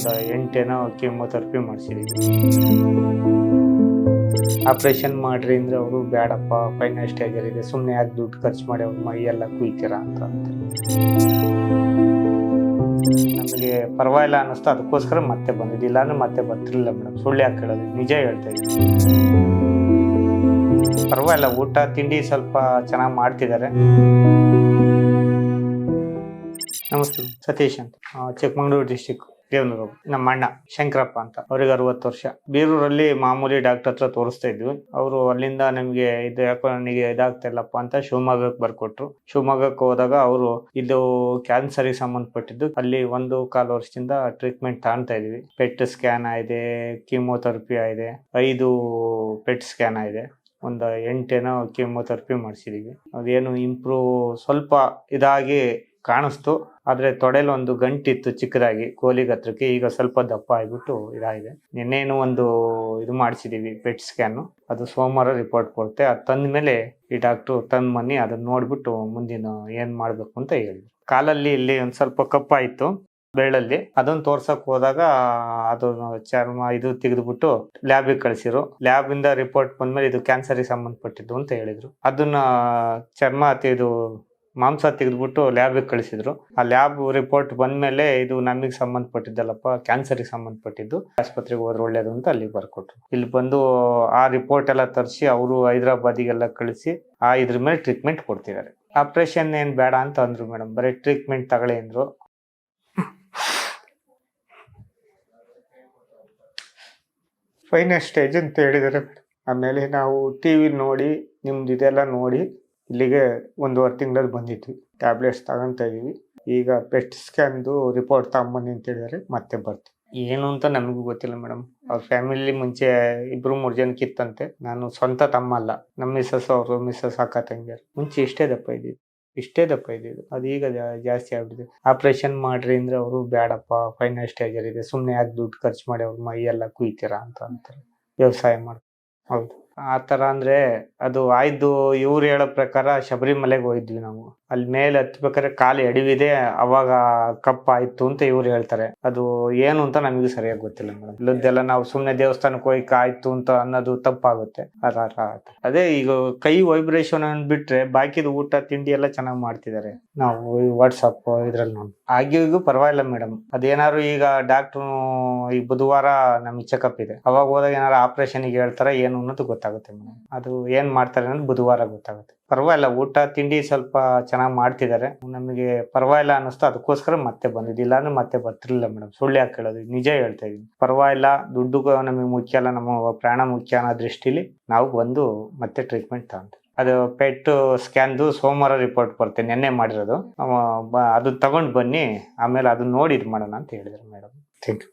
ಒಂದು 8 ಏನೋ chemotherapy ಮಾಡಿಸಿದ್ದೀವಿ. Operation ಮಾಡ್ರಿ ಅಂದ್ರೆ ಅವರು ಬೇಡಪ್ಪ ಫೈನಲ್ ಸ್ಟೇಜಲ್ಲಿ ಇದೆ, ಸುಮ್ಮನೆ ಯಾಕೆ ದುಡ್ಡು ಖರ್ಚು ಮಾಡಿ ಅವ್ರ ಮೈಯೆಲ್ಲ ಕುಯ್ತೀರಾ ಅಂತ ಅಂತಾರೆ. ನಮಗೆ ಪರವಾಗಿಲ್ಲ ಅನ್ನಿಸ್ತು, ಅದಕ್ಕೋಸ್ಕರ ಮತ್ತೆ ಬಂದಿದ್ದು. ಇಲ್ಲಾಂದ್ರೆ ಮತ್ತೆ ಬರ್ತಿರ್ಲಿಲ್ಲ ಮೇಡಮ್. ಸುಳ್ಳು ಯಾಕೆ ಹೇಳೋದು, ನಿಜ ಹೇಳ್ತಾ ಇದ್ದೀನಿ. ಪರವಾಗಿಲ್ಲ, ಊಟ ತಿಂಡಿ ಸ್ವಲ್ಪ ಚೆನ್ನಾಗಿ ಮಾಡ್ತಿದ್ದಾರೆ. ನಮಸ್ತೆ, ಸತೀಶ್ ಅಂತ, ಚಿಕ್ಕಮಗಳೂರು ಡಿಸ್ಟಿಕ್ ದೇವನೂರು. ನಮ್ಮ ಅಣ್ಣ ಶಂಕರಪ್ಪ ಅಂತ, ಅವ್ರಿಗೆ 60 ವರ್ಷ. ಬೀರೂರಲ್ಲಿ ಮಾಮೂಲಿ ಡಾಕ್ಟರ್ ಹತ್ರ ತೋರಿಸ್ತಾ ಇದ್ವಿ. ಅವರು ಅಲ್ಲಿಂದ ನಮಗೆ ಇದು ಯಾಕೋ ನನಗೆ ಇದಾಗ್ತಾ ಇಲ್ಲಪ್ಪ ಅಂತ ಶಿವಮೊಗ್ಗಕ್ಕೆ ಬರ್ಕೊಟ್ರು. ಶಿವಮೊಗ್ಗಕ್ಕೆ ಹೋದಾಗ ಅವರು ಇದು ಕ್ಯಾನ್ಸರ್ಗೆ ಸಂಬಂಧಪಟ್ಟಿದ್ದು, ಅಲ್ಲಿ 1.25 ವರ್ಷದಿಂದ ಟ್ರೀಟ್ಮೆಂಟ್ ತಾಣ್ತಾ ಇದೀವಿ. ಪೆಟ್ ಸ್ಕ್ಯಾನ್ ಆಗಿದೆ, ಕೀಮೋಥೆರಪಿ ಆಗಿದೆ, 5 ಪೆಟ್ ಸ್ಕ್ಯಾನ್ ಆಗಿದೆ, ಒಂದು 8 ಏನೋ ಕೀಮೋಥೆರಪಿ ಮಾಡಿಸಿದೀವಿ. ಅದೇನು ಇಂಪ್ರೂವ್ ಸ್ವಲ್ಪ ಇದಾಗಿ ಕಾಣಿಸ್ತು, ಆದ್ರೆ ತೊಡೆಯಲ್ಲಿ ಒಂದು ಗಂಟಿತ್ತು ಚಿಕ್ಕದಾಗಿ ಕೋಲಿಗೆ ಹತ್ರಕ್ಕೆ. ಈಗ ಸ್ವಲ್ಪ ದಪ್ಪ ಆಗ್ಬಿಟ್ಟು ಇದಾಗಿದೆ. ನಿನ್ನೇನು ಒಂದು ಇದು ಮಾಡಿಸಿದೀವಿ ಪೆಟ್ ಸ್ಕ್ಯಾನ್, ಅದು ಸೋಮವಾರ ರಿಪೋರ್ಟ್ ಕೊಡುತ್ತೆ. ಅದು ತಂದ ಮೇಲೆ ಈ ಡಾಕ್ಟ್ರು ತಂದು ಮನ್ನಿ ಅದನ್ನ ನೋಡ್ಬಿಟ್ಟು ಮುಂದಿನ ಏನ್ ಮಾಡ್ಬೇಕು ಅಂತ ಹೇಳಿದ್ರು. ಕಾಲಲ್ಲಿ ಇಲ್ಲಿ ಒಂದ್ ಸ್ವಲ್ಪ ಕಪ್ಪಾಯ್ತು ಬೆರಳಲ್ಲಿ, ಅದನ್ನ ತೋರ್ಸಕ್ ಹೋದಾಗ ಅದು ಚರ್ಮ ಇದು ತೆಗೆದ್ಬಿಟ್ಟು ಲ್ಯಾಬಿಗೆ ಕಳಿಸಿರು. ಲ್ಯಾಬ್ ಇಂದ ರಿಪೋರ್ಟ್ ಬಂದ್ಮೇಲೆ ಇದು ಕ್ಯಾನ್ಸರ್ಗೆ ಸಂಬಂಧಪಟ್ಟಿದ್ದು ಅಂತ ಹೇಳಿದ್ರು. ಅದನ್ನ ಚರ್ಮ ಇದು ಮಾಂಸ ತೆಗೆದ್ಬಿಟ್ಟು ಲ್ಯಾಬಿಗೆ ಕಳಿಸಿದ್ರು. ಆ ಲ್ಯಾಬ್ ರಿಪೋರ್ಟ್ ಬಂದ್ಮೇಲೆ ಇದು ನಮಗೆ ಸಂಬಂಧಪಟ್ಟಿದ್ದಲ್ಲಪ್ಪ, ಕ್ಯಾನ್ಸರ್ಗೆ ಸಂಬಂಧಪಟ್ಟಿದ್ದು, ಆಸ್ಪತ್ರೆಗೆ ಹೋದ್ರೆ ಒಳ್ಳೇದು ಅಂತ ಅಲ್ಲಿ ಬರ್ಕೊಟ್ರು. ಇಲ್ಲಿ ಬಂದು ಆ ರಿಪೋರ್ಟ್ ಎಲ್ಲ ತರಿಸಿ ಅವರು ಹೈದರಾಬಾದಿಗೆಲ್ಲ ಕಳಿಸಿ ಇದ್ರ ಮೇಲೆ ಟ್ರೀಟ್ಮೆಂಟ್ ಕೊಡ್ತಿದ್ದಾರೆ. ಆಪರೇಷನ್ ಏನ್ ಬೇಡ ಅಂತ ಅಂದ್ರು ಮೇಡಮ್, ಬರೀ ಟ್ರೀಟ್ಮೆಂಟ್ ತಗೊಳ್ಳಿ ಅಂದ್ರು. ಫೈನಲ್ ಸ್ಟೇಜ್ ಅಂತ ಹೇಳಿದ್ದಾರೆ. ಆಮೇಲೆ ನಾವು ಟಿವಿ ನೋಡಿ ನಿಮ್ದು ಇದೆಲ್ಲ ನೋಡಿ ಇಲ್ಲಿಗೆ 1.5 ತಿಂಗಳಲ್ಲಿ ಬಂದಿದ್ವಿ. ಟ್ಯಾಬ್ಲೆಟ್ಸ್ ತಗೊಂತ ಇದೀವಿ. ಈಗ ಪೆಟ್ ಸ್ಕ್ಯಾನ್ದು ರಿಪೋರ್ಟ್ ತಗೊಂಬನ್ನಿ ಅಂತ ಹೇಳಿದರೆ ಮತ್ತೆ ಬರ್ತೀವಿ. ಏನು ಅಂತ ನಮಗೂ ಗೊತ್ತಿಲ್ಲ ಮೇಡಮ್. ಅವ್ರ ಫ್ಯಾಮಿಲಿ ಮುಂಚೆ 2-3 ಜನಕ್ಕಿತ್ತಂತೆ. ನಾನು ಸ್ವಂತ ತಮ್ಮ ಅಲ್ಲ, ನಮ್ಮ ಮಿಸ್ಸಸ್ ಅವರು ಮಿಸ್ಸಸ್ ಅಕ್ಕ ತಂಗಿಯರು ಮುಂಚೆ ಇಷ್ಟೇ ದಪ್ಪ ಇದ್ದಿದ್ದು. ಅದು ಈಗ ಜಾಸ್ತಿ ಆಗ್ಬಿಟ್ಟಿದೆ. ಆಪರೇಷನ್ ಮಾಡ್ರಿ ಅಂದ್ರೆ ಅವರು ಬೇಡಪ್ಪ ಫೈನಲ್ ಸ್ಟೇಜಲ್ಲಿ ಇದೆ, ಸುಮ್ಮನೆ ಯಾಕೆ ದುಡ್ಡು ಖರ್ಚು ಮಾಡಿ ಅವ್ರ ಮೈಯೆಲ್ಲ ಕುಯ್ತೀರಾ ಅಂತ ಅಂತಾರೆ. ವ್ಯವಸಾಯ ಮಾಡಿ ಹೌದು ಆ ಥರ ಅಂದರೆ ಅದು ಆಯ್ದು. ಇವ್ರು ಹೇಳೋ ಪ್ರಕಾರ ಶಬರಿಮಲೆಗೆ ಹೋಗಿದ್ವಿ ನಾವು. ಅಲ್ಲಿ ಮೇಲೆ ಹತ್ಬೇಕಾದ್ರೆ ಕಾಲು ಎಡವಿದೆ, ಅವಾಗ ಕಪ್ಪಾಯ್ತು ಅಂತ ಇವ್ರು ಹೇಳ್ತಾರೆ. ಅದು ಏನು ಅಂತ ನಮಗೂ ಸರಿಯಾಗಿ ಗೊತ್ತಿಲ್ಲ ಮೇಡಮ್. ಇಲ್ಲದ್ದೆಲ್ಲ ನಾವು ಸುಮ್ಮನೆ ದೇವಸ್ಥಾನಕ್ಕೆ ಹೋಗಿ ಆಯ್ತು ಅಂತ ಅನ್ನೋದು ತಪ್ಪಾಗುತ್ತೆ. ಅದೇ ಈಗ ಕೈ ವೈಬ್ರೇಷನ್ ಅಂದ್ಬಿಟ್ರೆ ಬಾಕಿದ ಊಟ ತಿಂಡಿ ಎಲ್ಲ ಚೆನ್ನಾಗಿ ಮಾಡ್ತಿದ್ದಾರೆ. ನಾವು ವಾಟ್ಸಪ್ ಇದ್ರಲ್ಲಿ ನೋಡಿ ಆಗಿಗೂ ಪರವಾಗಿಲ್ಲ ಮೇಡಮ್. ಅದೇನಾದ್ರು ಈಗ ಡಾಕ್ಟ್ರು ಈ ಬುಧವಾರ ನಮಗೆ ಚೆಕಪ್ ಇದೆ, ಅವಾಗ ಹೋದಾಗ ಏನಾರು ಆಪರೇಷನ್ಗೆ ಹೇಳ್ತಾರೆ ಏನು ಅನ್ನೋದು ಗೊತ್ತಾಗುತ್ತೆ ಮೇಡಮ್. ಅದು ಏನ್ ಮಾಡ್ತಾರೆ ಅನ್ನೋದು ಬುಧವಾರ ಗೊತ್ತಾಗುತ್ತೆ. ಪರವಾಗಿಲ್ಲ, ಊಟ ತಿಂಡಿ ಸ್ವಲ್ಪ ಚೆನ್ನಾಗಿ ಮಾಡ್ತಿದ್ದಾರೆ. ನಮಗೆ ಪರವಾಗಿಲ್ಲ ಅನ್ನಿಸ್ತು, ಅದಕ್ಕೋಸ್ಕರ ಮತ್ತೆ ಬಂದಿದ್ದು. ಇಲ್ಲಾಂದ್ರೆ ಮತ್ತೆ ಬರ್ತಿರ್ಲಿಲ್ಲ ಮೇಡಮ್. ಸುಳ್ಳು ಯಾಕೆ ಹೇಳೋದು, ನಿಜ ಹೇಳ್ತಾ ಇದೀನಿ. ಪರವಾಗಿಲ್ಲ, ದುಡ್ಡು ನಮಗೆ ಮುಖ್ಯ ಅಲ್ಲ, ನಮ್ಮ ಪ್ರಾಣ ಮುಖ್ಯ ಅನ್ನೋ ದೃಷ್ಟಿಲಿ ನಾವು ಬಂದು ಮತ್ತೆ ಟ್ರೀಟ್ಮೆಂಟ್ ತಗೊಂತೀವಿ. ಅದು ಪೆಟ್ ಸ್ಕ್ಯಾನ್ದು ಸೋಮವಾರ ರಿಪೋರ್ಟ್ ಬರುತ್ತೆ, ನೆನ್ನೆ ಮಾಡಿರೋದು. ಅದು ತಗೊಂಡು ಬನ್ನಿ, ಆಮೇಲೆ ಅದನ್ನ ನೋಡಿ ಇದು ಮಾಡೋಣ ಅಂತ ಹೇಳಿದ್ರು ಮೇಡಮ್. Thank you.